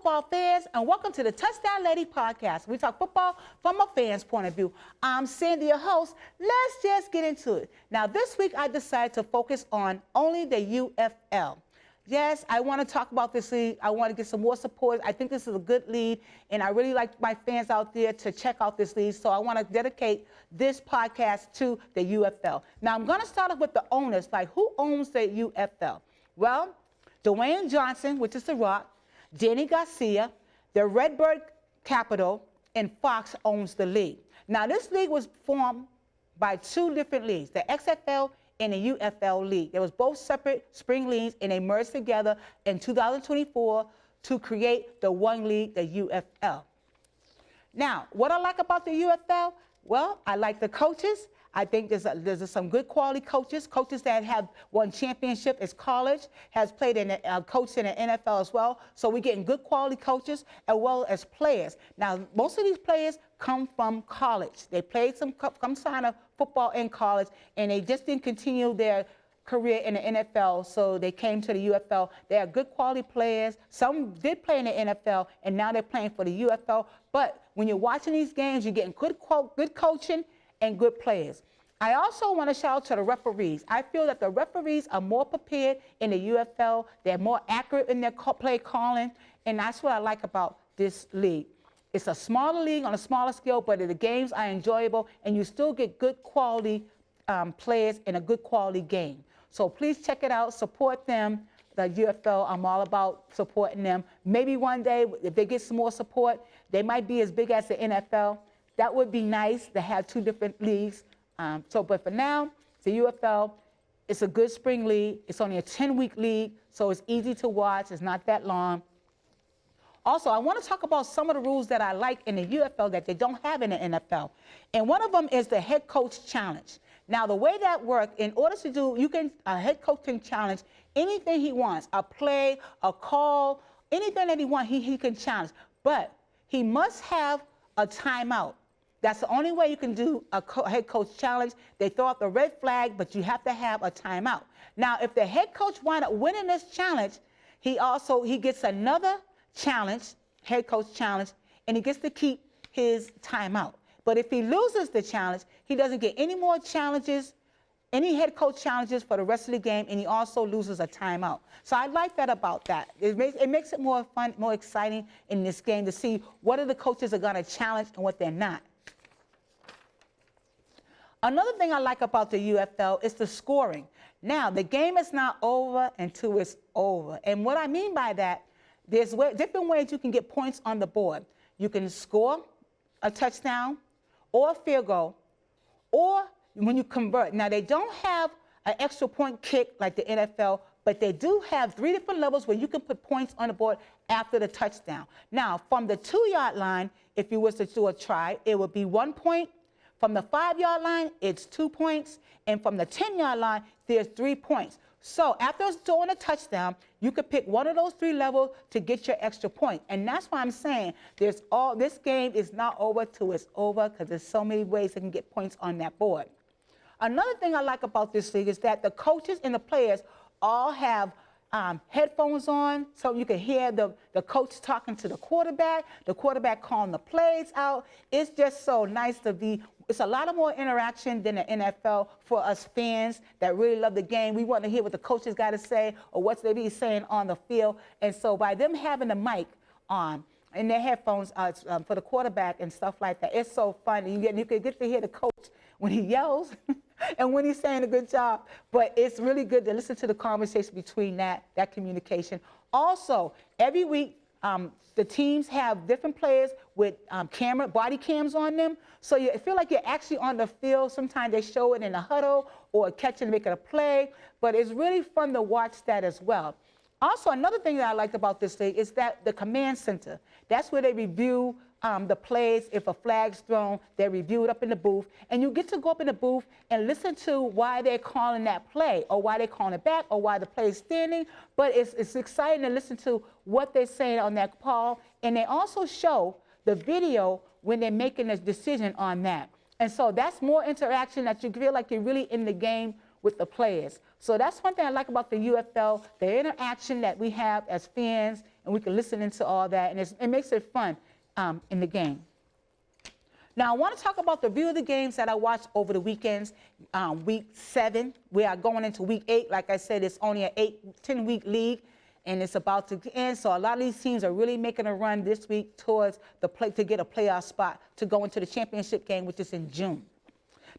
football fans, and welcome to the Touchdown Lady podcast. We talk football from a fan's point of view. I'm Sandy, your host. Let's just get into it. Now, this week I decided to focus on only the UFL. Yes, I want to talk about this league. I want to get some more support. I think this is a good league, and I really like my fans out there to check out this league. So I want to dedicate this podcast to the UFL. Now, I'm going to start off with the owners. Like, who owns the UFL? Well, Dwayne Johnson, which is The Rock, Danny Garcia, the Redbird Capital, and Fox owns the league. Now, this league was formed by two different leagues, the XFL and the UFL league. There was both separate spring leagues, and they merged together in 2024 to create the one league, the UFL. Now, what I like about the UFL, well, I like the coaches. I think there's some good quality coaches that have won championship as college, has played in coached in the NFL as well. So we're getting good quality coaches as well as players. Now, most of these players come from college. They played some kind of football in college, and they just didn't continue their career in the NFL, so they came to the UFL. They are good quality players. Some did play in the NFL, and now they're playing for the UFL. But when you're watching these games, you're getting good coaching and good players. I also want to shout out to the referees. I feel that the referees are more prepared in the UFL. They're more accurate in their play calling, and that's what I like about this league. It's a smaller league on a smaller scale, but the games are enjoyable, and you still get good quality players in a good quality game. So please check it out, support them. The UFL, I'm all about supporting them. Maybe one day, if they get some more support, they might be as big as the NFL. That would be nice to have two different leagues. But for now, the UFL, it's a good spring league. It's only a 10-week league, so it's easy to watch. It's not that long. Also, I want to talk about some of the rules that I like in the UFL that they don't have in the NFL. And one of them is the head coach challenge. Now, the way that works, in order to do, a head coach can challenge anything he wants, a play, a call, anything that he wants, he can challenge. But he must have a timeout. That's the only way you can do a head coach challenge. They throw out the red flag, but you have to have a timeout. Now, if the head coach winds up winning this challenge, he gets another challenge, head coach challenge, and he gets to keep his timeout. But if he loses the challenge, he doesn't get any more challenges, any head coach challenges for the rest of the game, and he also loses a timeout. So I like that about that. It makes it more fun, more exciting in this game to see what the coaches are going to challenge and what they're not. Another thing I like about the UFL is the scoring. Now, the game is not over until it's over. And what I mean by that, there's different ways you can get points on the board. You can score a touchdown or a field goal, or when you convert. Now, they don't have an extra point kick like the NFL, but they do have 3 different levels where you can put points on the board after the touchdown. Now, from the 2-yard line, if you was to do a try, it would be 1 point. From the 5-yard line, it's 2 points. And from the 10-yard line, there's 3 points. So after throwing a touchdown, you could pick one of those 3 levels to get your extra point. And that's why I'm saying this game is not over till it's over, because there's so many ways they can get points on that board. Another thing I like about this league is that the coaches and the players all have headphones on, so you can hear the coach talking to the quarterback calling the plays out. It's just so nice to be. It's a lot of more interaction than the NFL for us fans that really love the game. We want to hear what the coaches got to say or what they be saying on the field. And so by them having the mic on and their headphones for the quarterback and stuff like that, it's so fun. You can get to hear the coach when he yells and when he's saying a good job. But it's really good to listen to the conversation between that communication. Also, every week, the teams have different players with body cams on them. So you feel like you're actually on the field. Sometimes they show it in a huddle or catching, making a play. But it's really fun to watch that as well. Also, another thing that I liked about this league is that the command center, that's where they review the plays. If a flag's thrown, they review it up in the booth. And you get to go up in the booth and listen to why they're calling that play, or why they're calling it back, or why the play is standing. But it's exciting to listen to what they're saying on that call. And they also show the video when they're making a decision on that. And so that's more interaction, that you feel like you're really in the game with the players. So that's one thing I like about the UFL, the interaction that we have as fans and we can listen into all that, and it makes it fun in the game. Now, I want to talk about the view of the games that I watched over the weekends. Week 7, we are going into week 8. Like I said, it's only an 10-week league, and it's about to end. So a lot of these teams are really making a run this week towards to get a playoff spot to go into the championship game, which is in June.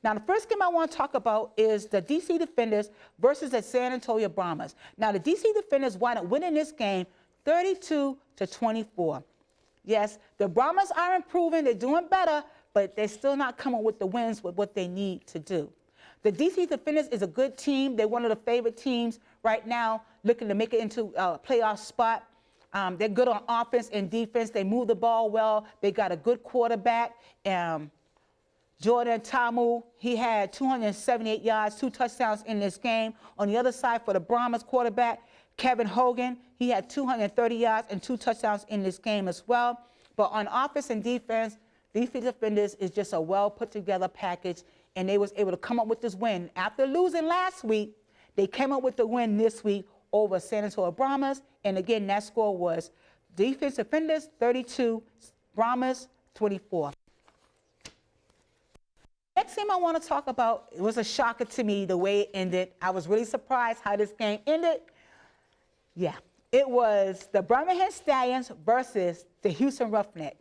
Now, the first game I want to talk about is the DC Defenders versus the San Antonio Brahmas. Now, the DC Defenders wound up winning this game 32-24. Yes, the Brahmas are improving. They're doing better, but they're still not coming with the wins with what they need to do. The DC Defenders is a good team. They're one of the favorite teams right now, looking to make it into a playoff spot. They're good on offense and defense. They move the ball well. They got a good quarterback. Jordan Tamu, he had 278 yards, 2 touchdowns in this game. On the other side for the Brahmas quarterback, Kevin Hogan, he had 230 yards and 2 touchdowns in this game as well. But on offense and defense, DC Defenders is just a well put together package, and they was able to come up with this win. After losing last week, they came up with the win this week over San Antonio Brahmas, and again, that score was DC Defenders 32, Brahmas 24. Next game I want to talk about, it was a shocker to me the way it ended. I was really surprised how this game ended. Yeah, it was the Birmingham Stallions versus the Houston Roughnecks.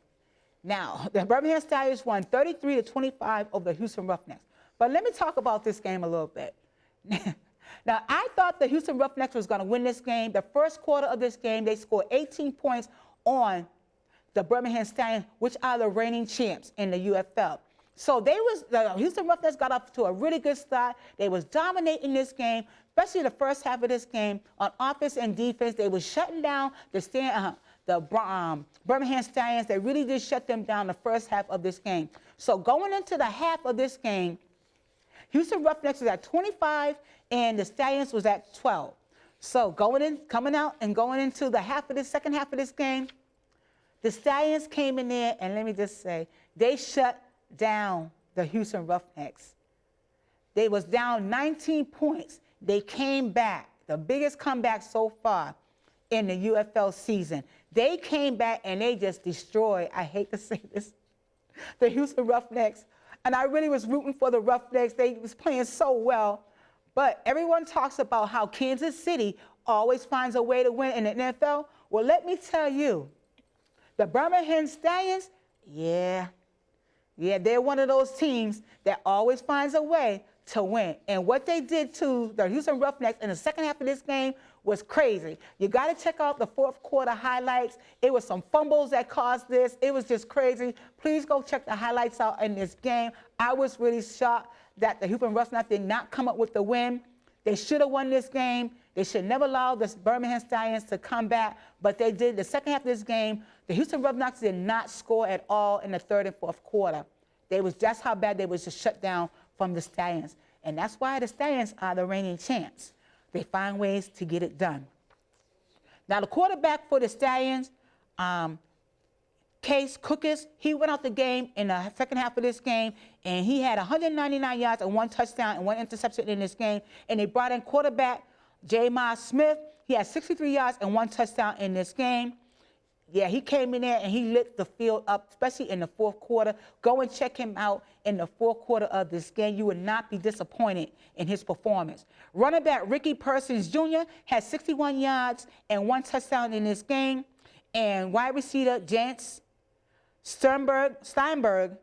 Now, the Birmingham Stallions won 33-25 over the Houston Roughnecks. But let me talk about this game a little bit. Now, I thought the Houston Roughnecks was going to win this game. The first quarter of this game, they scored 18 points on the Birmingham Stallions, which are the reigning champs in the UFL. So the Houston Roughnecks got off to a really good start. They was dominating this game, especially the first half of this game on offense and defense. They was shutting down the Birmingham Stallions. They really did shut them down the first half of this game. So going into the half of this game, Houston Roughnecks was at 25 and the Stallions was at 12. So coming out and going into the second half of this game, the Stallions came in there, and let me just say, they shut down the Houston Roughnecks. They was down 19 points. They came back, the biggest comeback so far in the UFL season. They came back and they just destroyed, I hate to say this, the Houston Roughnecks. And I really was rooting for the Roughnecks. They was playing so well. But everyone talks about how Kansas City always finds a way to win in the NFL. Well, let me tell you, the Birmingham Stallions, yeah, they're one of those teams that always finds a way to win. And what they did to the Houston Roughnecks in the second half of this game was crazy. You got to check out the fourth quarter highlights. It was some fumbles that caused this. It was just crazy. Please go check the highlights out in this game. I was really shocked that the Houston Roughnecks did not come up with the win. They should have won this game. They should never allow the Birmingham Stallions to come back, but they did. The second half of this game, the Houston Roughnecks did not score at all in the third and fourth quarter. That's how bad they was just shut down from the Stallions. And that's why the Stallions are the reigning champs. They find ways to get it done. Now, the quarterback for the Stallions, Case Cookis, he went out the game in the second half of this game, and he had 199 yards and 1 touchdown and 1 interception in this game. And they brought in quarterback J-Ma Smith. He had 63 yards and 1 touchdown in this game. Yeah, he came in there and he lit the field up, especially in the fourth quarter. Go and check him out in the fourth quarter of this game. You would not be disappointed in his performance. Running back Ricky Persons Jr. had 61 yards and 1 touchdown in this game. And wide receiver Jance Steinberg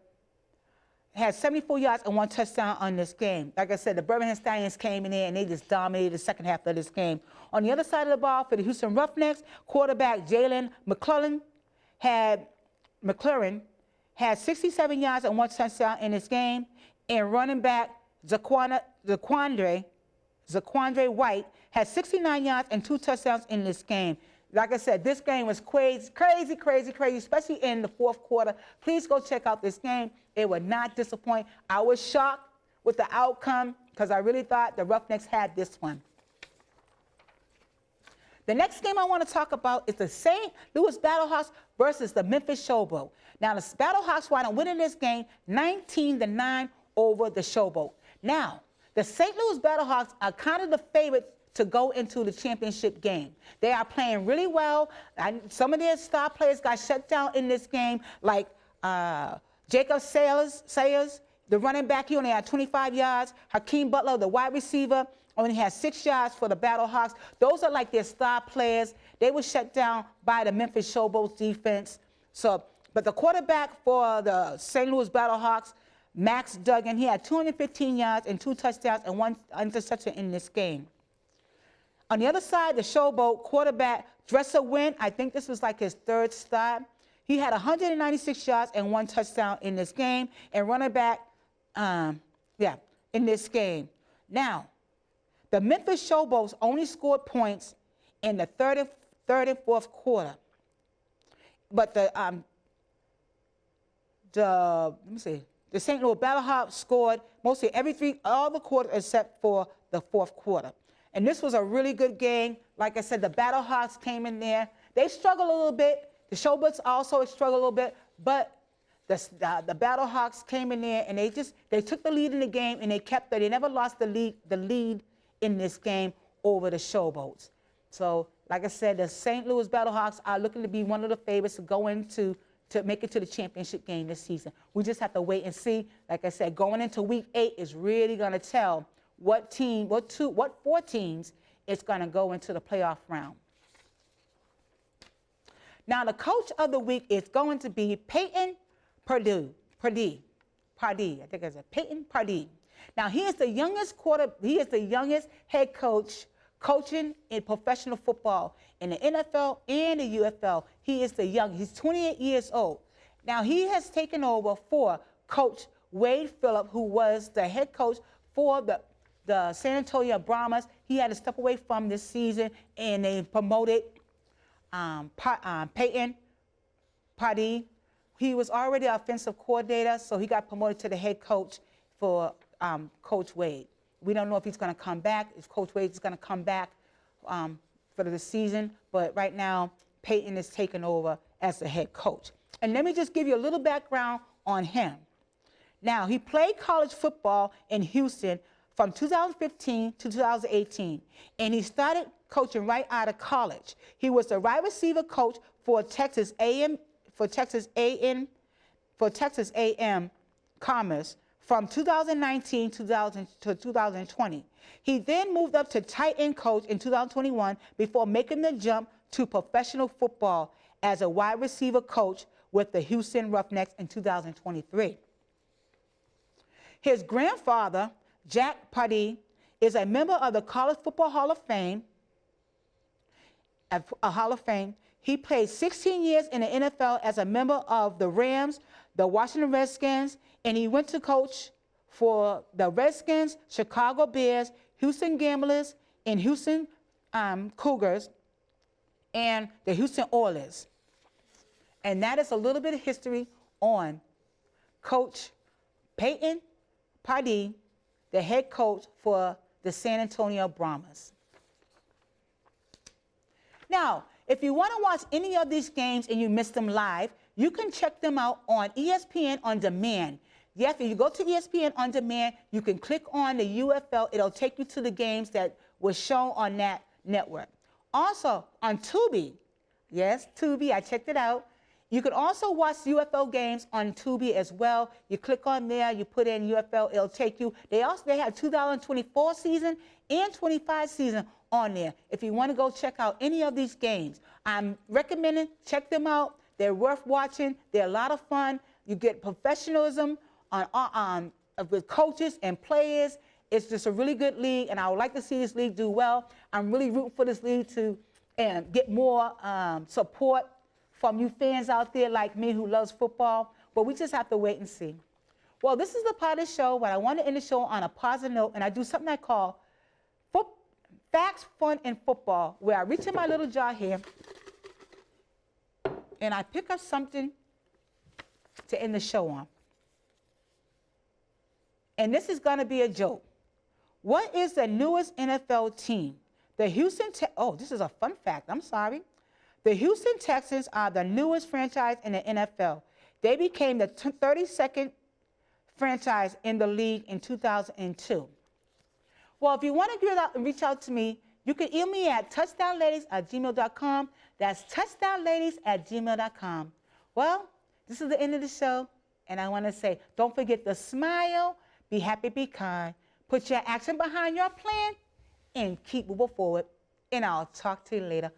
had 74 yards and 1 touchdown on this game. Like I said, the Birmingham Stallions came in there and they just dominated the second half of this game. On the other side of the ball for the Houston Roughnecks, quarterback Jalen McClellan had 67 yards and 1 touchdown in this game. And running back Zaquandre White had 69 yards and 2 touchdowns in this game. Like I said, this game was crazy, especially in the fourth quarter. Please go check out this game. It would not disappoint. I was shocked with the outcome because I really thought the Roughnecks had this one. The next game I want to talk about is the St. Louis Battlehawks versus the Memphis Showboat. Now, the Battlehawks wound up winning this game 19-9 over the Showboat. Now, the St. Louis Battlehawks are kind of the favorite to go into the championship game. They are playing really well. Some of their star players got shut down in this game, like Jacob Sayers, the running back. He only had 25 yards. Hakeem Butler, the wide receiver, only had 6 yards for the Battlehawks. Those are like their star players. They were shut down by the Memphis Showboats defense. But the quarterback for the St. Louis Battlehawks, Max Duggan, he had 215 yards and 2 touchdowns and 1 interception in this game. On the other side, the Showboat quarterback, Dresser Wynn, I think this was like his 3rd start. He had 196 yards and 1 touchdown in this game. And running back, in this game. Now, the Memphis Showboats only scored points in the third and fourth quarter. But the St. Louis Battlehawks scored mostly all the quarters except for the fourth quarter. And this was a really good game. Like I said, the Battlehawks came in there. They struggled a little bit. The Showboats also struggled a little bit, but the Battlehawks came in there and they took the lead in the game and they never lost the lead in this game over the Showboats. So, like I said, the St. Louis Battlehawks are looking to be one of the favorites to go into to make it to the championship game this season. We just have to wait and see. Like I said, going into week 8 is really going to tell what 4 teams is going to go into the playoff round. Now, the coach of the week is going to be Peyton Pardee. I think it's Peyton Pardee. Now, he is the youngest head coach coaching in professional football in the NFL and the UFL. He's 28 years old. Now, he has taken over for Coach Wade Phillip, who was the head coach for the San Antonio Brahmas. He had to step away from this season, and they promoted Peyton Pardee. He was already an offensive coordinator, so he got promoted to the head coach for Coach Wade. We don't know if he's going to come back, if Coach Wade is going to come back for the season, but right now, Peyton is taking over as the head coach. And let me just give you a little background on him. Now, he played college football in Houston from 2015 to 2018, and he started coaching right out of college. He was the wide receiver coach for Texas A&M Commerce from 2019 to 2020. He then moved up to tight end coach in 2021 before making the jump to professional football as a wide receiver coach with the Houston Roughnecks in 2023. His grandfather, Jack Pardee, is a member of the College Football Hall of Fame. He played 16 years in the NFL as a member of the Rams, the Washington Redskins, and he went to coach for the Redskins, Chicago Bears, Houston Gamblers, and Houston Cougars, and the Houston Oilers. And that is a little bit of history on Coach Peyton Pardee, the head coach for the San Antonio Brahmas. Now, if you want to watch any of these games and you missed them live, you can check them out on ESPN On Demand. Yes, if you go to ESPN On Demand, you can click on the UFL. It'll take you to the games that were shown on that network. Also, on Tubi, yes, Tubi, I checked it out. You can also watch UFL games on Tubi as well. You click on there, you put in UFL, it'll take you. They have 2024 season and 25 season on there. If you want to go check out any of these games, I'm recommending check them out. They're worth watching. They're a lot of fun. You get professionalism with coaches and players. It's just a really good league, and I would like to see this league do well. I'm really rooting for this league to get more support from you fans out there like me who loves football, but we just have to wait and see. Well, this is the part of the show where I want to end the show on a positive note, and I do something I call Facts, Fun, and Football, where I reach in my little jar here, and I pick up something to end the show on. And this is going to be a joke. What is the newest NFL team? The this is a fun fact, I'm sorry. The Houston Texans are the newest franchise in the NFL. They became the 32nd franchise in the league in 2002. Well, if you want to reach out to me, You can email me at touchdownladies@gmail.com. That's touchdownladies@gmail.com. Well, this is the end of the show, and I want to say, don't forget to smile, be happy, be kind, put your action behind your plan, and keep moving forward. And I'll talk to you later.